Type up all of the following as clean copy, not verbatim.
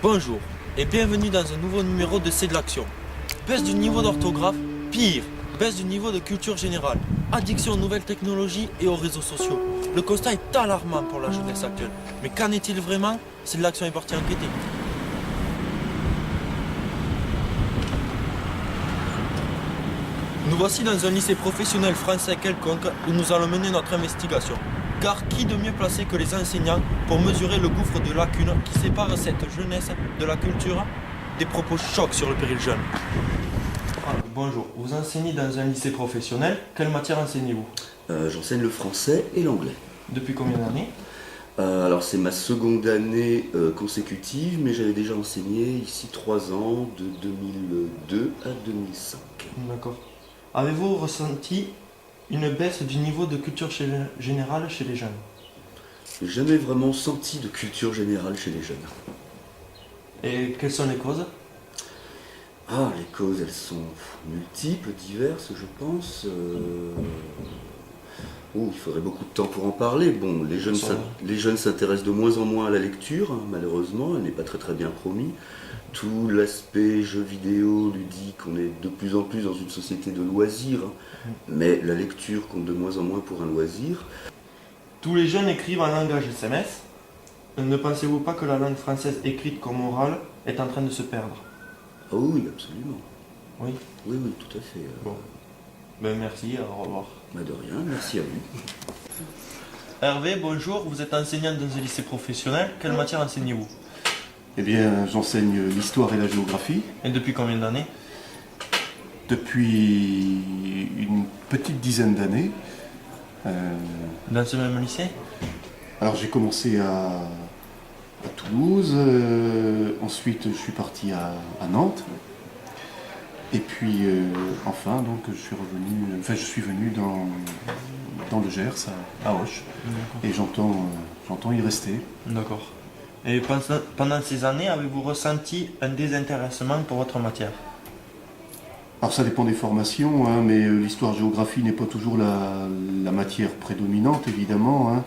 Bonjour et bienvenue dans un nouveau numéro de C'est de l'action. Baisse du niveau d'orthographe, pire, baisse du niveau de culture générale, addiction aux nouvelles technologies et aux réseaux sociaux. Le constat est alarmant pour la jeunesse actuelle. Mais qu'en est-il vraiment? C'est de l'action est parti enquêter. Nous voici dans un lycée professionnel français quelconque où nous allons mener notre investigation. Car qui de mieux placé que les enseignants pour mesurer le gouffre de lacunes qui sépare cette jeunesse de la culture? Des propos chocs sur le péril jeune. Bonjour, vous enseignez dans un lycée professionnel. Quelle matière enseignez-vous? J'enseigne le français et l'anglais. Depuis combien d'années? Alors c'est ma seconde année consécutive, mais j'avais déjà enseigné ici 3 ans, de 2002 à 2005. D'accord. Avez-vous ressenti une baisse du niveau de culture générale chez les jeunes? J'ai jamais vraiment senti de culture générale chez les jeunes. Et quelles sont les causes? Ah, les causes, elles sont multiples, diverses, je pense. Oh, il faudrait beaucoup de temps pour en parler. Bon, les jeunes s'intéressent de moins en moins à la lecture, hein, malheureusement, elle n'est pas très bien promis. Tout l'aspect jeux vidéo, ludique, on est de plus en plus dans une société de loisirs, hein, mais la lecture compte de moins en moins pour un loisir. Tous les jeunes écrivent en langage SMS. Ne pensez-vous pas que la langue française écrite comme orale est en train de se perdre? Ah oui, absolument. Oui. Oui, tout à fait. Bon. Ben merci, au revoir. De rien, merci à vous. Hervé, bonjour, vous êtes enseignant dans un lycée professionnel. Quelle matière enseignez-vous? Eh bien, j'enseigne l'histoire et la géographie. Et depuis combien d'années? Depuis une petite dizaine d'années. Dans ce même lycée? Alors j'ai commencé à Toulouse, ensuite je suis parti à Nantes. Et puis enfin, donc je suis venu dans le Gers, à Auch. Et j'entends y rester. D'accord. Et pendant ces années, avez-vous ressenti un désintéressement pour votre matière? Alors ça dépend des formations, hein, mais l'histoire-géographie n'est pas toujours la matière prédominante, évidemment. Hein.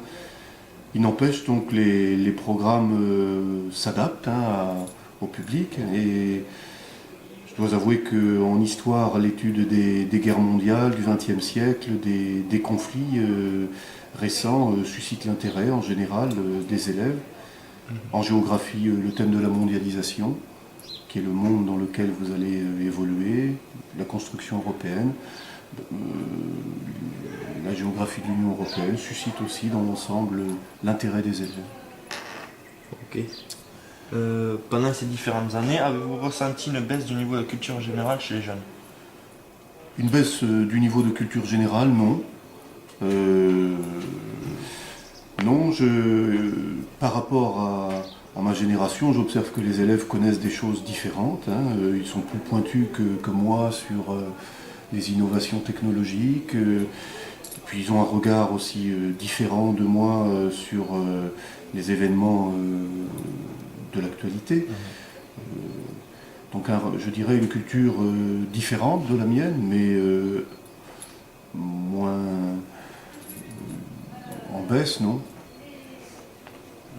Il n'empêche donc les programmes s'adaptent, hein, au public. Et je dois avouer qu'en histoire, l'étude des guerres mondiales du XXe siècle, des conflits récents suscite l'intérêt en général des élèves. En géographie, le thème de la mondialisation, qui est le monde dans lequel vous allez évoluer, la construction européenne, la géographie de l'Union européenne suscite aussi dans l'ensemble l'intérêt des élèves. Ok. Pendant ces différentes années, avez-vous ressenti une baisse du niveau de culture générale chez les jeunes? Une baisse du niveau de culture générale, non. Non, par rapport à ma génération, j'observe que les élèves connaissent des choses différentes. Hein. Ils sont plus pointus que moi sur les innovations technologiques. Puis ils ont un regard aussi différent de moi sur les événements de l'actualité. Donc je dirais une culture différente de la mienne, mais moins en baisse, non?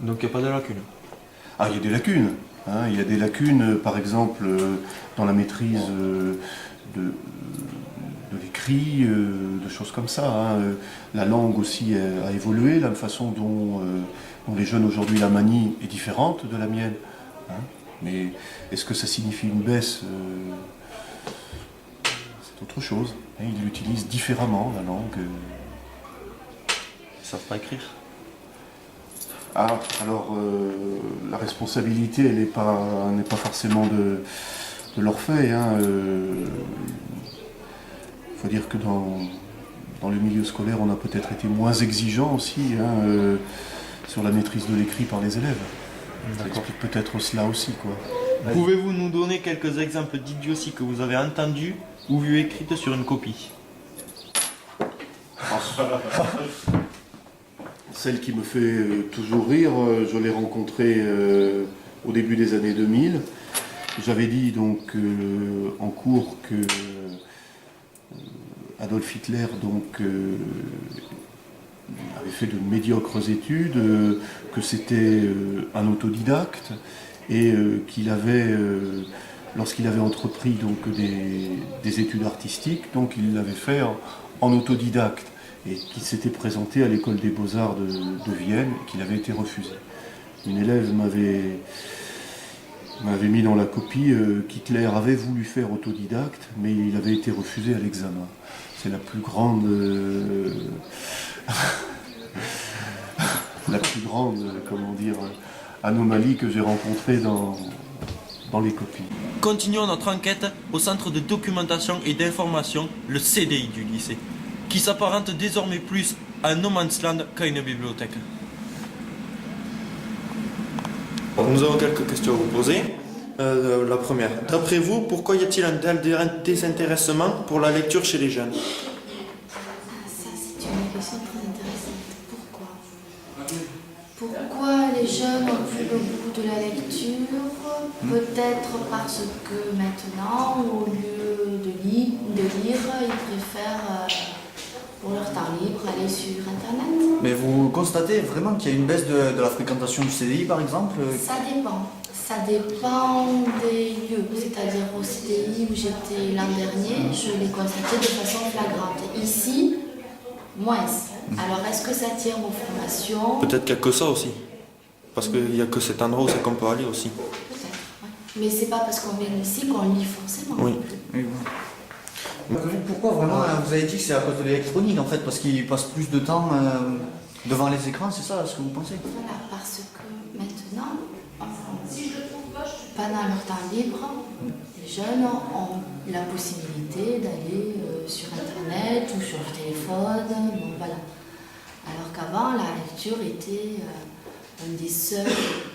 Donc il n'y a pas de lacune? Ah, il y a des lacunes. Hein. Il y a des lacunes, par exemple, dans la maîtrise de l'écrit, de choses comme ça. Hein. La langue aussi a évolué, la façon dont les jeunes aujourd'hui la manient est différente de la mienne. Hein. Mais est-ce que ça signifie une baisse? C'est autre chose. Hein. Ils l'utilisent différemment, la langue. Ils ne savent pas écrire? Ah, alors la responsabilité, elle n'est pas forcément de leur fait. Hein. Faut dire que dans le milieu scolaire, on a peut-être été moins exigeant aussi, hein, sur la maîtrise de l'écrit par les élèves. Ça explique peut-être cela aussi, quoi. Pouvez-vous nous donner quelques exemples d'idioties que vous avez entendues ou vues écrites sur une copie? Celle qui me fait toujours rire, je l'ai rencontrée au début des années 2000. J'avais dit donc en cours que Adolf Hitler avait fait de médiocres études, que c'était un autodidacte et qu'il avait, lorsqu'il avait entrepris donc, des études artistiques, donc il l'avait fait en autodidacte et qu'il s'était présenté à l'école des beaux-arts de Vienne et qu'il avait été refusé. Une élève m'avait mis dans la copie qu'Hitler avait voulu faire autodidacte, mais il avait été refusé à l'examen. C'est la plus grande, comment dire, anomalie que j'ai rencontrée dans les copies. Continuons notre enquête au centre de documentation et d'information, le CDI du lycée, qui s'apparente désormais plus à un no man's land qu'à une bibliothèque. Nous avons quelques questions à vous poser. La première, d'après vous, pourquoi y a-t-il un tel désintéressement pour la lecture chez les jeunes? Ça, c'est une question très intéressante. Pourquoi les jeunes ont plus le goût de la lecture? Peut-être parce que maintenant, au lieu de lire, ils préfèrent, pour leur temps libre, aller sur Internet. Mais vous constatez vraiment qu'il y a une baisse de la fréquentation du CDI, par exemple? Ça dépend. Ça dépend des lieux. C'est-à-dire au CDI où j'étais l'an dernier, je l'ai constaté de façon flagrante. Ici, moins. Alors, est-ce que ça tient aux formations? Peut-être qu'il n'y a que ça aussi. Parce qu'il n'y a que cet endroit où c'est qu'on peut aller aussi. Peut-être, ouais. Mais c'est pas parce qu'on vient ici qu'on lit forcément. Oui. Oui, oui. Pourquoi vraiment vous avez dit que c'est à cause de l'électronique en fait, parce qu'ils passent plus de temps devant les écrans, c'est ça ce que vous pensez? Voilà, parce que maintenant, pendant leur temps libre, les jeunes ont la possibilité d'aller sur Internet ou sur le téléphone. Bon, voilà. Alors qu'avant, la lecture était un des seuls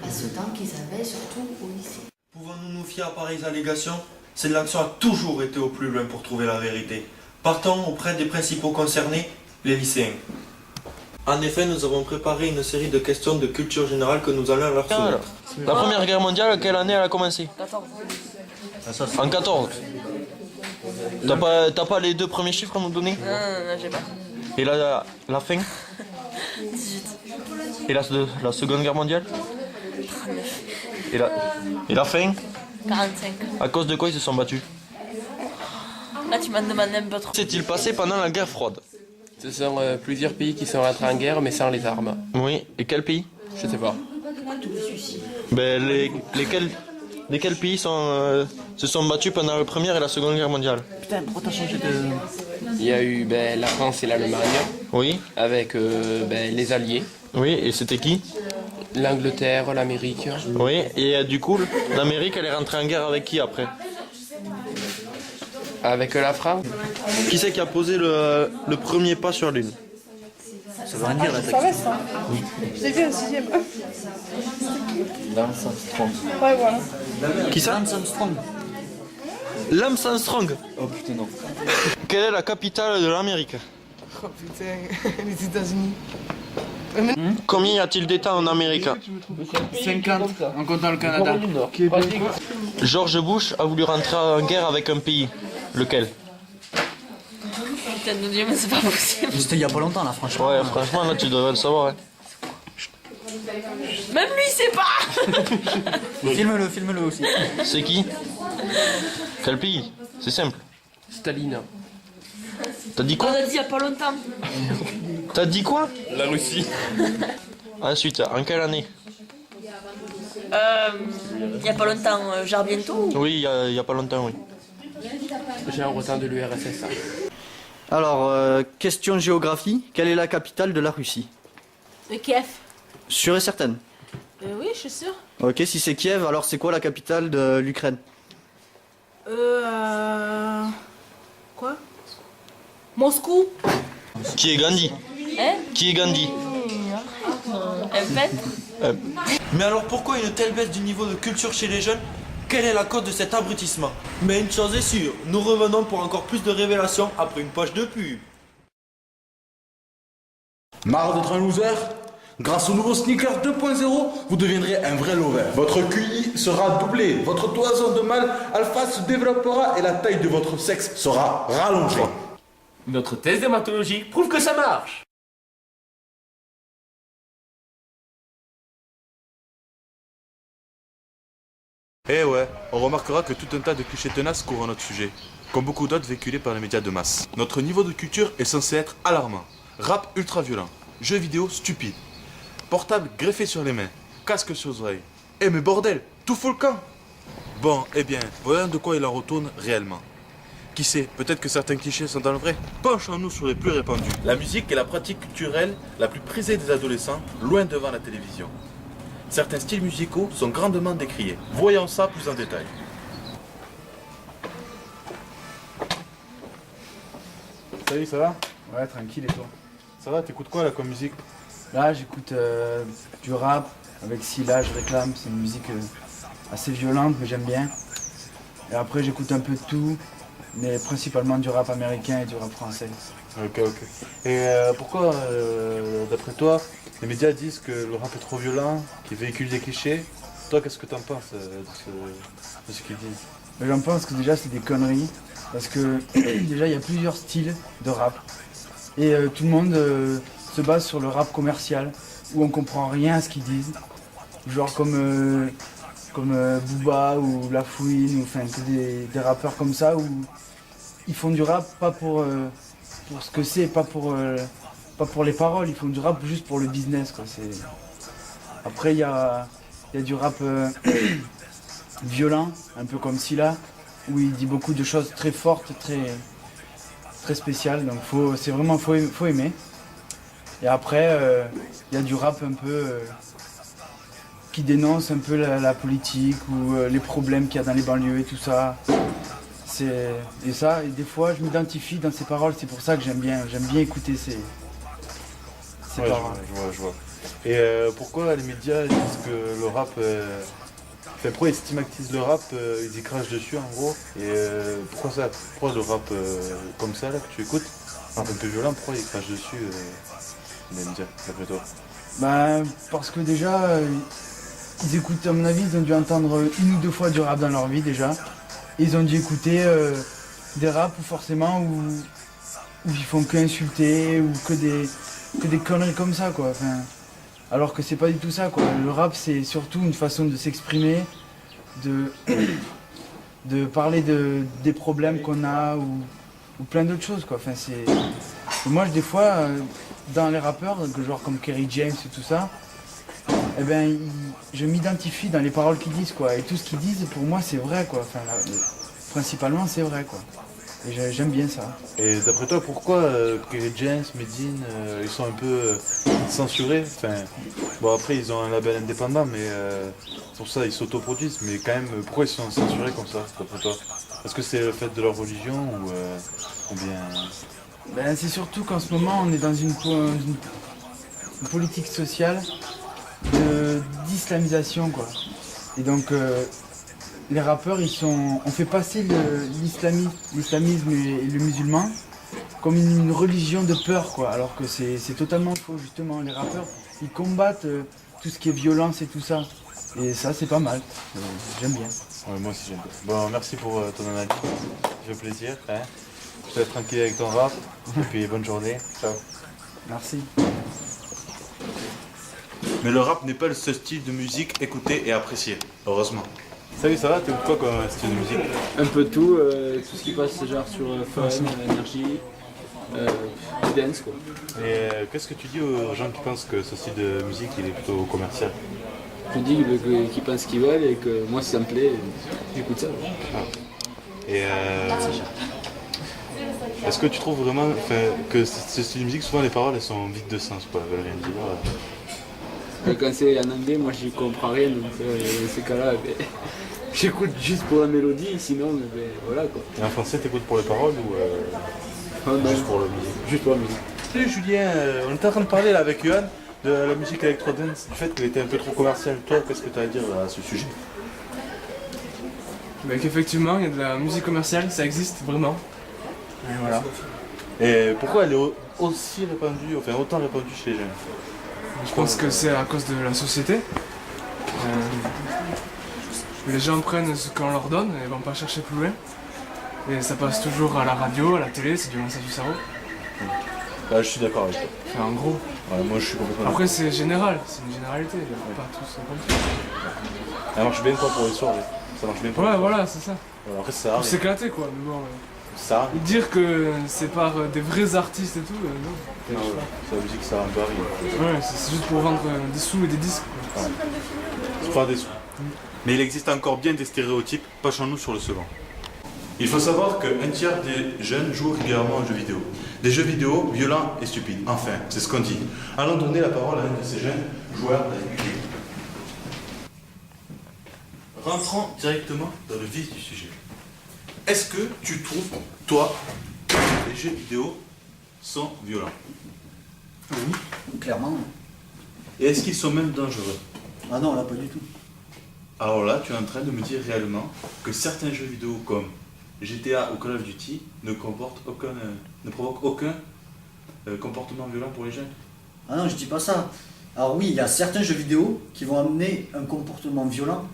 passe-temps qu'ils avaient, surtout au lycée. Pouvons-nous nous fier à pareilles allégations? Cette l'action a toujours été au plus loin pour trouver la vérité. Partons auprès des principaux concernés, les lycéens. En effet, nous avons préparé une série de questions de culture générale que nous allons leur soumettre. La Première Guerre mondiale, quelle année elle a commencé? 14. En 14. T'as pas les deux premiers chiffres à nous donner? Non, j'ai pas. Et la fin? 18. Et la Seconde Guerre mondiale? 39. Et la fin? 45. À cause de quoi ils se sont battus? Là, tu m'as demandé un peu trop. Qu'est-il passé pendant la guerre froide? Ce sont plusieurs pays qui sont rentrés en guerre mais sans les armes. Oui, et quel pays? Je sais pas. Ben, lesquels pays se sont battus pendant la Première et la Seconde Guerre mondiale? Putain, pourquoi t'as changé de... Il y a eu la France et l'Allemagne Oui, avec les Alliés, oui, et c'était qui? l'Angleterre, l'Amérique. Oui, et du coup, l'Amérique, elle est rentrée en guerre avec qui après? Avec la France. Qui c'est qui a posé le premier pas sur Lune? Ça veut rien dire la Ça reste, hein. Je l'ai vu au 6ème. Lance Armstrong. Ouais, voilà. Qui ça? Lance Armstrong. Lance Armstrong. Oh putain non. Quelle est la capitale de l'Amérique? Oh putain, les États-Unis. Combien y a-t-il d'États en Amérique? 50 en comptant le Canada. George Bush a voulu rentrer en guerre avec un pays. Lequel? Putain de Dieu, mais c'est pas possible. C'était il y a pas longtemps là franchement. Ouais, franchement, là, tu devrais le savoir. Hein. Même lui, il sait pas. Filme-le aussi. C'est qui? Quel pays? C'est simple. Staline. T'as dit On quoi? a dit il y a pas longtemps. T'as dit quoi? La Russie. Ensuite, en quelle année? Il y a pas longtemps, genre bientôt. Oui, il y a pas longtemps, oui. J'ai un retard de l'URSS. Alors, question géographie, quelle est la capitale de la Russie? Kiev. Sûre et certaine? Oui, je suis sûre. Ok, si c'est Kiev, alors c'est quoi la capitale de l'Ukraine? Quoi? Moscou. Qui est Gandhi? Hein? Qui est Gandhi? Un peintre. Mais alors pourquoi une telle baisse du niveau de culture chez les jeunes? Quelle est la cause de cet abrutissement? Mais une chose est sûre, nous revenons pour encore plus de révélations après une page de pub. Marre d'être un loser? Grâce au nouveau sneaker 2.0, vous deviendrez un vrai lover. Votre QI sera doublé, votre toison de mâle alpha se développera et la taille de votre sexe sera rallongée. Notre test dermatologique prouve que ça marche. Eh ouais, on remarquera que tout un tas de clichés tenaces couvrent notre sujet, comme beaucoup d'autres véhiculés par les médias de masse. Notre niveau de culture est censé être alarmant. Rap ultra violent, jeux vidéo stupides, portable greffé sur les mains, casque sur les oreilles. Eh mais bordel, tout fout le camp. Bon, eh bien, voyons de quoi il en retourne réellement. Qui sait, peut-être que certains clichés sont dans le vrai. Penchons-nous sur les plus répandus. La musique est la pratique culturelle la plus prisée des adolescents, loin devant la télévision. Certains styles musicaux sont grandement décriés. Voyons ça plus en détail. Salut, ça va? Ouais, tranquille et toi? Ça va, t'écoutes quoi là comme musique? Là, j'écoute du rap avec Scylla, je réclame. C'est une musique assez violente, mais j'aime bien. Et après, j'écoute un peu de tout, mais principalement du rap américain et du rap français. Ok. Et pourquoi, d'après toi, les médias disent que le rap est trop violent, qu'il véhicule des clichés? Toi, qu'est-ce que t'en penses de ce qu'ils disent? J'en pense que déjà, c'est des conneries. Parce que déjà, il y a plusieurs styles de rap. Et tout le monde se base sur le rap commercial, où on comprend rien à ce qu'ils disent. Genre comme Booba ou La Fouine, ou enfin des rappeurs comme ça, où ils font du rap pas pour ce que c'est, pas pour les paroles, ils font du rap juste pour le business, quoi. Après, il y a du rap violent, un peu comme Scylla, où il dit beaucoup de choses très fortes, très spéciales, donc faut aimer. Et après, il y a du rap un peu qui dénonce un peu la politique ou les problèmes qu'il y a dans les banlieues et tout ça. Et des fois, je m'identifie dans ces paroles, c'est pour ça que j'aime bien écouter ces paroles. Je vois. Et pourquoi les médias disent que le rap... pourquoi ils stigmatisent le rap, ils y crachent dessus en gros? Et pourquoi ça? Pourquoi le rap comme ça là que tu écoutes, un peu violent, pourquoi ils crachent dessus les médias, d'après toi? Parce que déjà, ils écoutent, à mon avis, ils ont dû entendre 1 ou 2 fois du rap dans leur vie déjà. Et ils ont dû écouter des raps où ils font que insulter ou que des conneries comme ça, quoi. Enfin, alors que c'est pas du tout ça, quoi. Le rap, c'est surtout une façon de s'exprimer, de parler des problèmes qu'on a ou plein d'autres choses, quoi. Enfin, et moi, des fois, dans les rappeurs, genre comme Kerry James et tout ça, eh ben, je m'identifie dans les paroles qu'ils disent, quoi. Et tout ce qu'ils disent, pour moi, c'est vrai, quoi. Enfin, principalement, c'est vrai, quoi. Et j'aime bien ça. Et d'après toi, pourquoi Kerry James, Medine, ils sont un peu censurés? Enfin, bon, après, ils ont un label indépendant, mais pour ça, ils s'autoproduisent. Mais quand même, pourquoi ils sont censurés comme ça, d'après toi? Est-ce que c'est le fait de leur religion ou bien... C'est surtout qu'en ce moment, on est dans une politique sociale d'islamisation, quoi. Et donc, les rappeurs, on fait passer l'islamisme et le musulman comme une religion de peur, quoi. Alors que c'est totalement faux, justement. Les rappeurs, ils combattent tout ce qui est violence et tout ça. Et ça, c'est pas mal. J'aime bien. Ouais, moi aussi, j'aime bien. Bon, merci pour ton analyse. Ça fait plaisir. Hein, je te laisse tranquille avec ton rap. Et puis, bonne journée. Ciao. Merci. Mais le rap n'est pas le seul style de musique écouté et apprécié, heureusement. Salut, ça va? T'écoutes quoi comme style de musique? Un peu tout ce qui passe genre sur Fun, Énergie, dance quoi. Et qu'est-ce que tu dis aux gens qui pensent que ce style de musique il est plutôt commercial? Je dis qu'ils pensent ce qu'ils veulent et que moi si ça me plaît, j'écoute ça. Et est-ce que tu trouves vraiment que ce style de musique, souvent les paroles elles sont vides de sens, quoi, elles veulent rien dire? Et quand c'est en anglais, moi j'y comprends rien, donc dans ces cas-là, j'écoute juste pour la mélodie, sinon voilà quoi. Et en français t'écoutes pour les paroles ou juste pour la musique? Juste pour la musique. Salut Julien, on était en train de parler là avec Yohan de la musique électro-dance, du fait qu'elle était un peu trop commerciale. Toi, qu'est-ce que tu as à dire à ce sujet? Qu'effectivement, il y a de la musique commerciale, ça existe vraiment. Et voilà. Et pourquoi elle est aussi répandue, enfin autant répandue chez les jeunes? Je pense que c'est à cause de la société. Les gens prennent ce qu'on leur donne et vont pas chercher plus loin. Et ça passe toujours à la radio, à la télé, c'est du massage du cerveau. Je suis d'accord avec toi. Enfin, en gros. Ouais, moi je suis complètement Après c'est général, c'est une généralité, pas tous comme ça. Elle marche bien quoi pour les soirées? Ça marche bien pas. Ouais, voilà, c'est ça. Alors, après, ça Pour arrive. s'éclater, quoi. Mais bon, Ça arrive. dire que c'est par des vrais artistes et tout, non. Non, c'est la musique, ça arrive. Ouais, c'est juste pour vendre des sous et des disques. Quoi. Ouais. C'est pas des sous. Mais il existe encore bien des stéréotypes, pas chez nous sur le second. Il faut savoir qu'un tiers des jeunes jouent régulièrement aux jeux vidéo. Des jeux vidéo violents et stupides. Enfin, c'est ce qu'on dit. Allons donner la parole à un de ces jeunes joueurs réguliers. Rentrons directement dans le vif du sujet. Est-ce que tu trouves, toi, que les jeux vidéo sont violents? Oui, clairement. Et est-ce qu'ils sont même dangereux? Ah non, là, pas du tout. Alors là, tu es en train de me dire réellement que certains jeux vidéo comme GTA ou Call of Duty ne provoquent aucun comportement violent pour les jeunes? Ah non, je dis pas ça. Alors oui, il y a certains jeux vidéo qui vont amener un comportement violent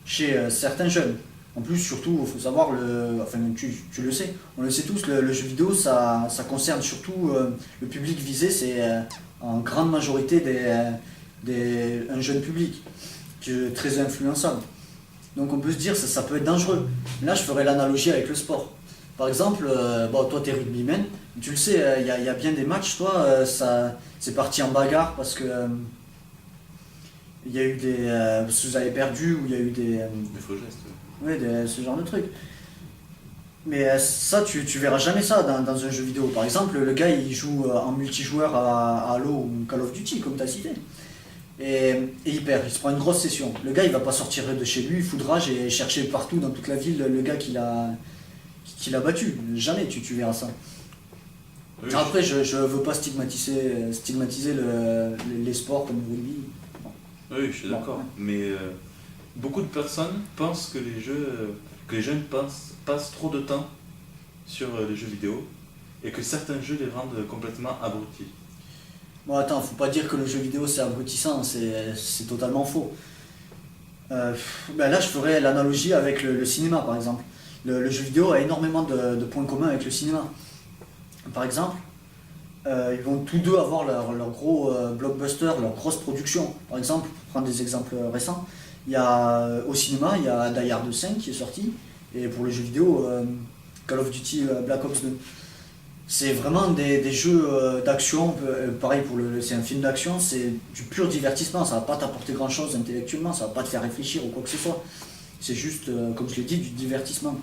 chez certains jeunes. En plus, surtout, il faut savoir, enfin tu le sais, on le sait tous, le jeu vidéo, ça concerne surtout le public visé, c'est en grande majorité un jeune public, qui est très influençable. Donc on peut se dire que ça peut être dangereux. Là, je ferai l'analogie avec le sport. Par exemple, toi, tu es rugbyman, tu le sais, il y a bien des matchs, toi, c'est parti en bagarre parce que il y a eu parce que vous avez perdu, ou il y a eu des faux gestes. Oui, ce genre de truc. Mais ça, tu verras jamais ça dans un jeu vidéo. Par exemple, le gars, il joue en multijoueur à Halo ou Call of Duty, comme tu as cité. Et il perd, il se prend une grosse session. Le gars, il va pas sortir de chez lui, foudrage et chercher partout dans toute la ville le gars qu'il a battu. Jamais tu verras ça. Oui, après, je veux pas stigmatiser les sports comme le rugby. Bon. Oui, je suis d'accord. Ouais. Mais beaucoup de personnes pensent que les jeunes passent trop de temps sur les jeux vidéo et que certains jeux les rendent complètement abrutis. Bon, attends, faut pas dire que le jeu vidéo c'est abrutissant, c'est totalement faux. Là, je ferais l'analogie avec le cinéma, par exemple. Le jeu vidéo a énormément de points communs avec le cinéma. Par exemple, ils vont tous deux avoir leur gros blockbuster, leur grosse production. Par exemple, pour prendre des exemples récents, au cinéma, il y a Die Hard 5 qui est sorti, et pour le jeu vidéo, Call of Duty Black Ops 2. C'est vraiment des jeux d'action, pareil, c'est un film d'action, c'est du pur divertissement, ça va pas t'apporter grand chose intellectuellement, ça va pas te faire réfléchir ou quoi que ce soit. C'est juste, comme je l'ai dit, du divertissement.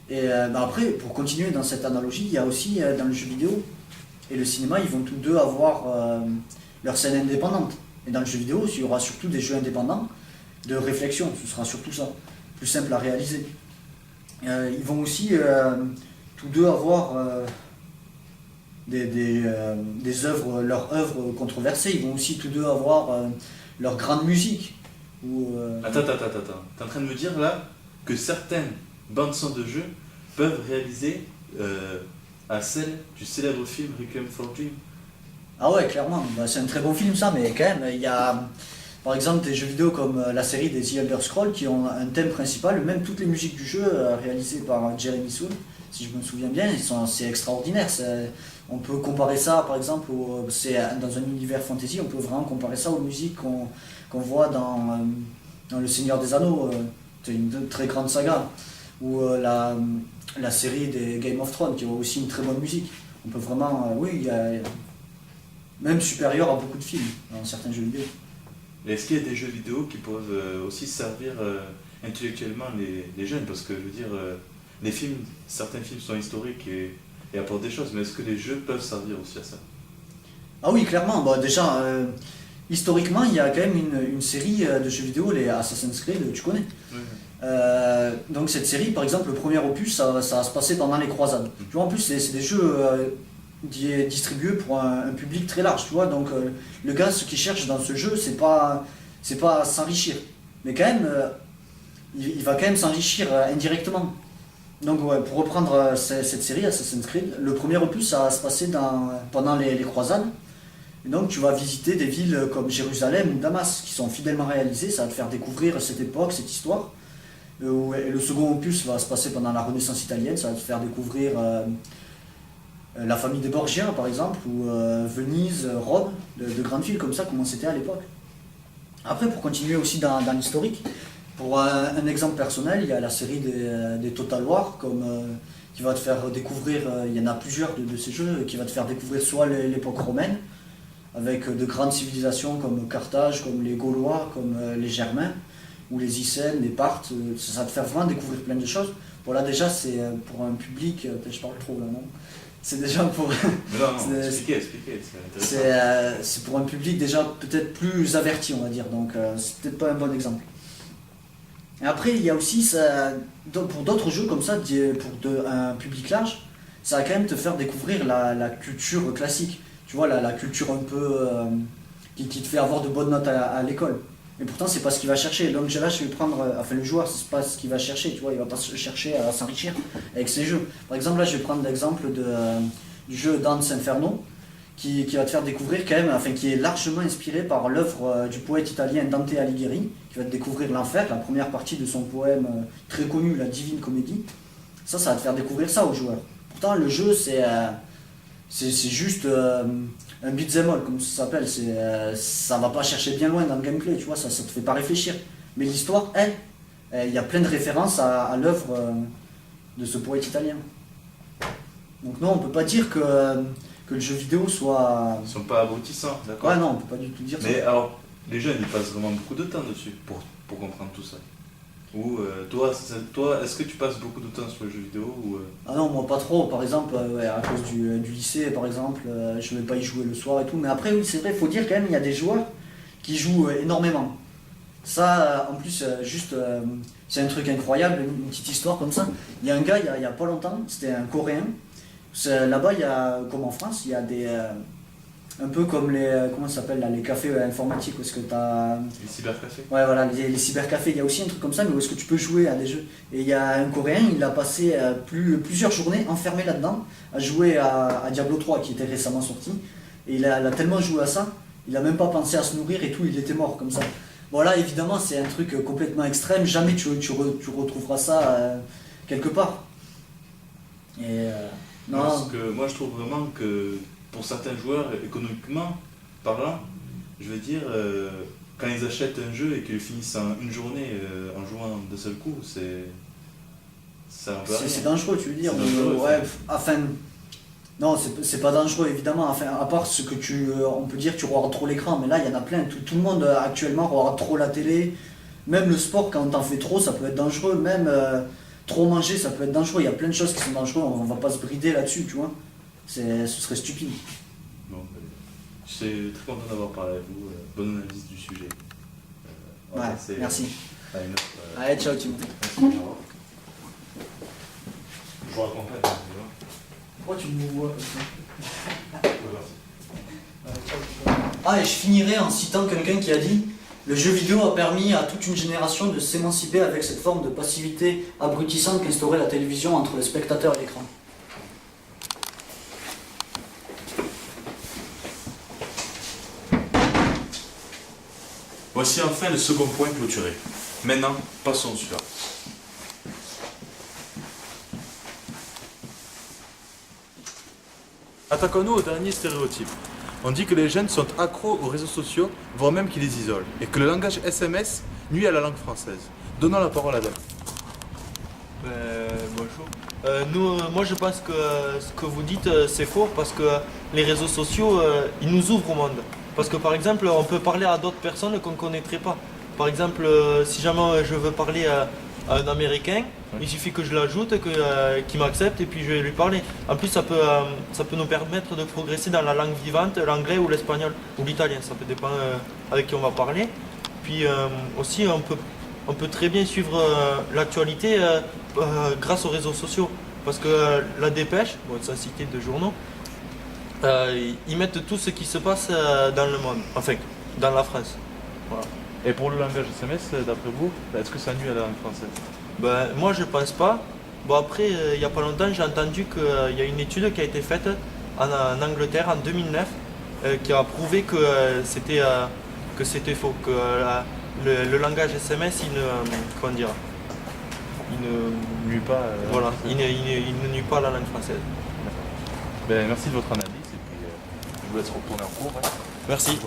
Et après, pour continuer dans cette analogie, il y a aussi dans le jeu vidéo et le cinéma, ils vont tous deux avoir leur scène indépendante. Et dans le jeu vidéo, il y aura surtout des jeux indépendants de réflexion, ce sera surtout ça, plus simple à réaliser. Ils vont aussi tous deux avoir des œuvres, leurs œuvres controversées, ils vont aussi tous deux avoir leur grande musique. Attends, t'es en train de me dire là que certaines bandes son de jeu peuvent réaliser à celle du célèbre film Requiem for a Dream? Ah ouais, clairement, c'est un très bon film ça, mais quand même, il y a par exemple des jeux vidéo comme la série des The Elder Scrolls qui ont un thème principal, même toutes les musiques du jeu réalisées par Jeremy Soule, si je me souviens bien, c'est extraordinaire. On peut comparer ça par exemple, c'est dans un univers fantasy, on peut vraiment comparer ça aux musiques qu'on voit dans Le Seigneur des Anneaux, c'est une très grande saga, ou la série des Game of Thrones qui a aussi une très bonne musique. On peut vraiment, oui, même supérieur à beaucoup de films dans certains jeux vidéo. Est-ce qu'il y a des jeux vidéo qui peuvent aussi servir intellectuellement les jeunes? Parce que je veux dire, certains films sont historiques et apportent des choses, mais est-ce que les jeux peuvent servir aussi à ça? Ah oui, clairement. Bon, déjà, historiquement, il y a quand même une série de jeux vidéo, les Assassin's Creed, tu connais. Oui. Donc cette série, par exemple, le premier opus, ça va se passer pendant les croisades. Tu vois, en plus, c'est des jeux distribués pour un public très large, tu vois. Donc le gars, ce qu'il cherche dans ce jeu, c'est pas s'enrichir. Mais quand même, il va quand même s'enrichir indirectement. Donc ouais, pour reprendre cette série, Assassin's Creed, le premier opus, ça va se passer pendant les croisades. Et donc tu vas visiter des villes comme Jérusalem ou Damas, qui sont fidèlement réalisées, ça va te faire découvrir cette époque, cette histoire. Et le second opus va se passer pendant la Renaissance italienne, ça va te faire découvrir la famille des Borgia par exemple, ou Venise, Rome, de grandes villes comme ça, comment c'était à l'époque. Après, pour continuer aussi dans l'historique, Pour un exemple personnel, il y a la série des Total War, qui va te faire découvrir, il y en a plusieurs de ces jeux, qui va te faire découvrir soit l'époque romaine, avec de grandes civilisations comme Carthage, comme les Gaulois, comme les Germains, ou les Icènes, les Parthes, ça va te faire vraiment découvrir plein de choses. Bon là déjà c'est pour un public, peut-être je parle trop là non, c'est déjà pour... Mais non, expliquez, c'est intéressant. C'est pour un public déjà peut-être plus averti on va dire, donc c'est peut-être pas un bon exemple. Et après il y a aussi, pour d'autres jeux comme ça, pour un public large, ça va quand même te faire découvrir la culture classique. Tu vois, la culture un peu qui te fait avoir de bonnes notes à l'école. Et pourtant, c'est pas ce qu'il va chercher. Donc là, je vais prendre, le joueur, c'est pas ce qu'il va chercher, tu vois, il va pas chercher à s'enrichir avec ses jeux. Par exemple, là, je vais prendre l'exemple du jeu Danse Inferno, qui va te faire découvrir quand même, qui est largement inspiré par l'œuvre du poète italien Dante Alighieri, qui va te découvrir l'enfer, la première partie de son poème très connu, la Divine Comédie. Ça va te faire découvrir ça aux joueurs. Pourtant, le jeu, c'est juste un beat'em all, comme ça s'appelle. Ça va pas chercher bien loin dans le gameplay, tu vois, ça te fait pas réfléchir. Mais l'histoire, il y a plein de références à l'œuvre de ce poète italien. Donc non, on peut pas dire que le jeu vidéo soit... Ils sont pas abrutissants, d'accord? Ouais, non, on peut pas du tout dire ça. Mais alors, les jeunes, ils passent vraiment beaucoup de temps dessus pour comprendre tout ça. Ou toi, est-ce que tu passes beaucoup de temps sur le jeu vidéo ou Ah non, moi pas trop. Par exemple, à cause du lycée, par exemple, je vais pas y jouer le soir et tout. Mais après, oui, c'est vrai, il faut dire quand même, il y a des joueurs qui jouent énormément. Ça, en plus, c'est un truc incroyable, une petite histoire comme ça. Il y a un gars, il y a pas longtemps, c'était un Coréen. Là-bas, il y a, comme en France, il y a des... un peu comme les, comment ça s'appelle là, les cafés informatiques, où est-ce que tu as... Les cybercafés. Ouais, voilà, les cybercafés. Il y a aussi un truc comme ça, mais où est-ce que tu peux jouer à des jeux. Et il y a un Coréen, il a passé plusieurs journées enfermé là-dedans, à jouer à Diablo 3, qui était récemment sorti. Et il a tellement joué à ça, il a même pas pensé à se nourrir et tout, il était mort comme ça. Bon là, évidemment, c'est un truc complètement extrême, jamais tu retrouveras ça quelque part. Et non. Parce que moi, je trouve vraiment que pour certains joueurs, économiquement parlant, je veux dire, quand ils achètent un jeu et qu'ils finissent en une journée en jouant d'un seul coup, c'est dangereux, tu veux dire. Dangereux, ouais, non, c'est pas dangereux évidemment, à part ce que on peut dire tu regardes trop l'écran, mais là il y en a plein, tout le monde actuellement regarde trop la télé, même le sport quand t'en fais trop ça peut être dangereux, même trop manger ça peut être dangereux, il y a plein de choses qui sont dangereuses, on va pas se brider là-dessus, tu vois, ce serait stupide. Bon, je suis très content d'avoir parlé avec vous, bonne analyse du sujet. Ouais, merci. Allez, ciao Timothée. Je vous raccompagne. Pourquoi tu me vois comme ça? Ah, et je finirai en citant quelqu'un qui a dit « Le jeu vidéo a permis à toute une génération de s'émanciper avec cette forme de passivité abrutissante qu'instaurait la télévision entre le spectateur et l'écran. » Voici enfin le second point clôturé. Maintenant, passons au suivant. Attaquons-nous au dernier stéréotype. On dit que les jeunes sont accros aux réseaux sociaux, voire même qu'ils les isolent, et que le langage SMS nuit à la langue française. Donnons la parole à Dan. Bonjour. Moi je pense que ce que vous dites c'est faux parce que les réseaux sociaux ils nous ouvrent au monde. Parce que par exemple on peut parler à d'autres personnes qu'on ne connaîtrait pas. Par exemple si jamais je veux parler à un Américain, il suffit que je l'ajoute, qu'il m'accepte et puis je vais lui parler. En plus ça peut nous permettre de progresser dans la langue vivante, l'anglais ou l'espagnol ou l'italien, ça peut dépendre avec qui on va parler. Puis aussi on peut très bien suivre l'actualité grâce aux réseaux sociaux. Parce que la Dépêche, ça cité de journaux, ils mettent tout ce qui se passe dans le monde, enfin dans la France. Voilà. Et pour le langage SMS, d'après vous, est-ce que ça nuit à la langue française? Moi je pense pas. Bon après, il n'y a pas longtemps, j'ai entendu qu'il y a une étude qui a été faite en Angleterre en 2009 qui a prouvé que c'était faux, que le langage SMS il ne nuit pas. Il ne nuit pas à la langue française. Merci de votre analyse et puis je vous laisse retourner en cours. Merci.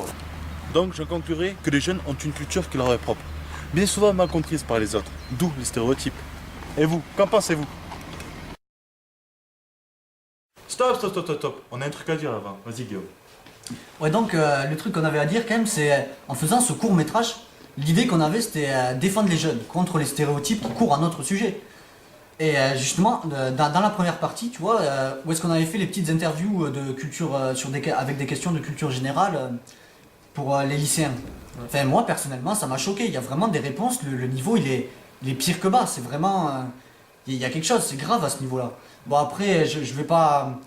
Donc je conclurai que les jeunes ont une culture qui leur est propre. bien souvent mal comprises par les autres, d'où les stéréotypes. Et vous, qu'en pensez-vous? Stop, on a un truc à dire avant, vas-y Guillaume. Ouais, donc le truc qu'on avait à dire quand même, c'est en faisant ce court métrage, l'idée qu'on avait c'était défendre les jeunes contre les stéréotypes qui courent à notre sujet. Et justement, dans la première partie, tu vois, où est-ce qu'on avait fait les petites interviews de culture avec des questions de culture générale pour les lycéens. Enfin, moi personnellement, ça m'a choqué. Il y a vraiment des réponses, le niveau il est pire que bas. C'est vraiment. Il y a quelque chose, c'est grave à ce niveau-là. Bon, après, je vais pas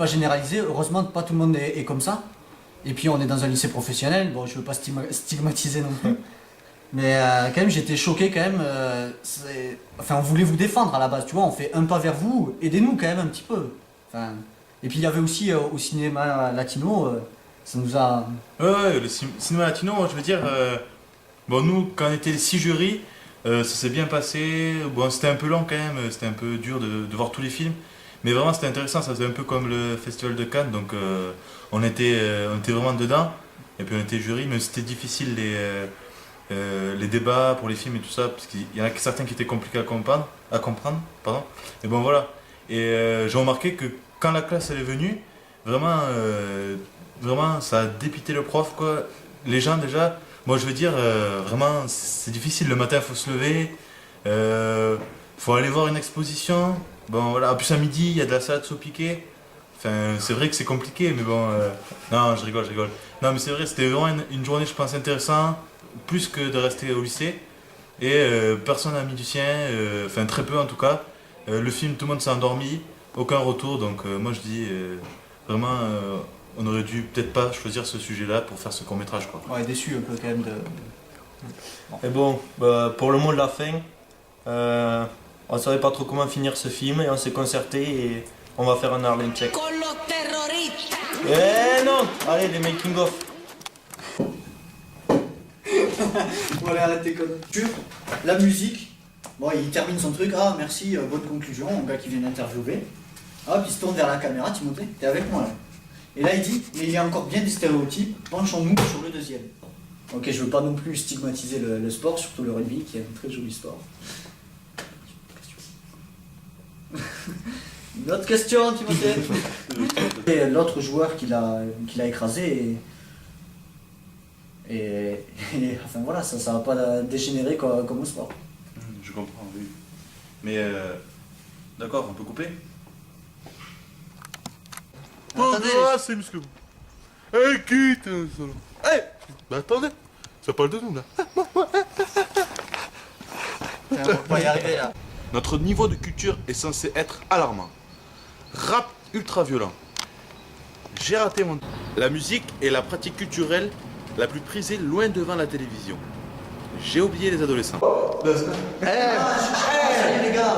généraliser. Heureusement, pas tout le monde est comme ça. Et puis, on est dans un lycée professionnel. Bon, je veux pas stigmatiser non plus. Mais quand même, j'étais choqué quand même. Enfin, on voulait vous défendre à la base, tu vois. On fait un pas vers vous, aidez-nous quand même un petit peu. Enfin, et puis, il y avait aussi au cinéma latino, ça nous a. Ouais, le cinéma latino, je veux dire. Bon, nous, quand on était 6 jurys, ça s'est bien passé. Bon, c'était un peu long quand même, c'était un peu dur de voir tous les films. Mais vraiment, c'était intéressant. Ça faisait un peu comme le Festival de Cannes. Donc, on était vraiment dedans. Et puis, on était jury, mais c'était difficile les débats pour les films et tout ça, parce qu'il y en a certains qui étaient compliqués à comprendre, pardon. Et bon voilà. Et j'ai remarqué que quand la classe elle est venue, vraiment ça a dépité le prof quoi. Les gens déjà, moi je veux dire vraiment c'est difficile le matin, faut se lever, faut aller voir une exposition. Bon voilà. En plus à midi il y a de la salade saupiquée. Enfin c'est vrai que c'est compliqué, mais bon non je rigole. Non mais c'est vrai, c'était vraiment une journée je pense intéressante. Plus que de rester au lycée. Et personne n'a mis du sien, enfin très peu en tout cas. Le film, tout le monde s'est endormi, aucun retour. Donc moi je dis vraiment, on aurait dû peut-être pas choisir ce sujet-là pour faire ce court-métrage quoi. Ouais, déçu un peu quand même de. Et bon, pour le mot de la fin, on savait pas trop comment finir ce film et on s'est concerté et on va faire un Harlem Check. Eh non, allez les making of. Bon allez, arrête tes conneries. Sur la musique, bon il termine son truc, ah merci, bonne conclusion, un gars qui vient d'interviewer. Hop, il se tourne vers la caméra, Timothée, t'es avec moi là. Et là il dit, mais il y a encore bien des stéréotypes, penchons-nous sur le deuxième. Ok, je veux pas non plus stigmatiser le sport, surtout le rugby qui est un très joli sport. Une autre question, Timothée. Et l'autre joueur qui l'a écrasé et enfin voilà, ça va pas dégénérer comme au sport. Je comprends, oui. Mais d'accord, on peut couper. Attendez, c'est musclé. Eh, quitte ça. Eh, bah attendez, ça parle de nous là. On va y arriver là. Notre niveau de culture est censé être alarmant. Rap ultra violent. J'ai raté mon... La musique est la pratique culturelle la plus prisée loin devant la télévision. J'ai oublié les adolescents. Les gars.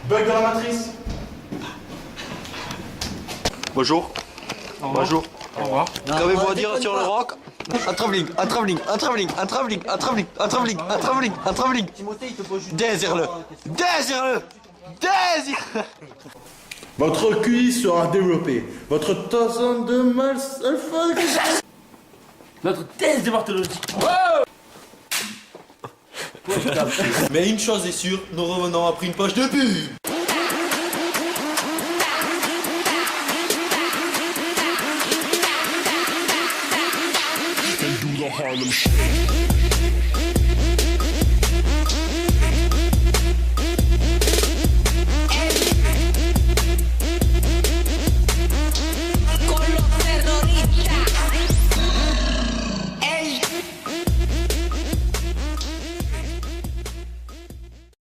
Bug dans la matrice. Bonjour. Bonjour. Au revoir. Qu'avez-vous à dire sur le rock? Un travelling. Timothée, il te pose juste. Désire-le. Votre QI sera développé. Votre toison de mal alpha. Notre thèse de morphologie. Mais une chose est sûre, nous revenons après une page de pub. Harlem Shake.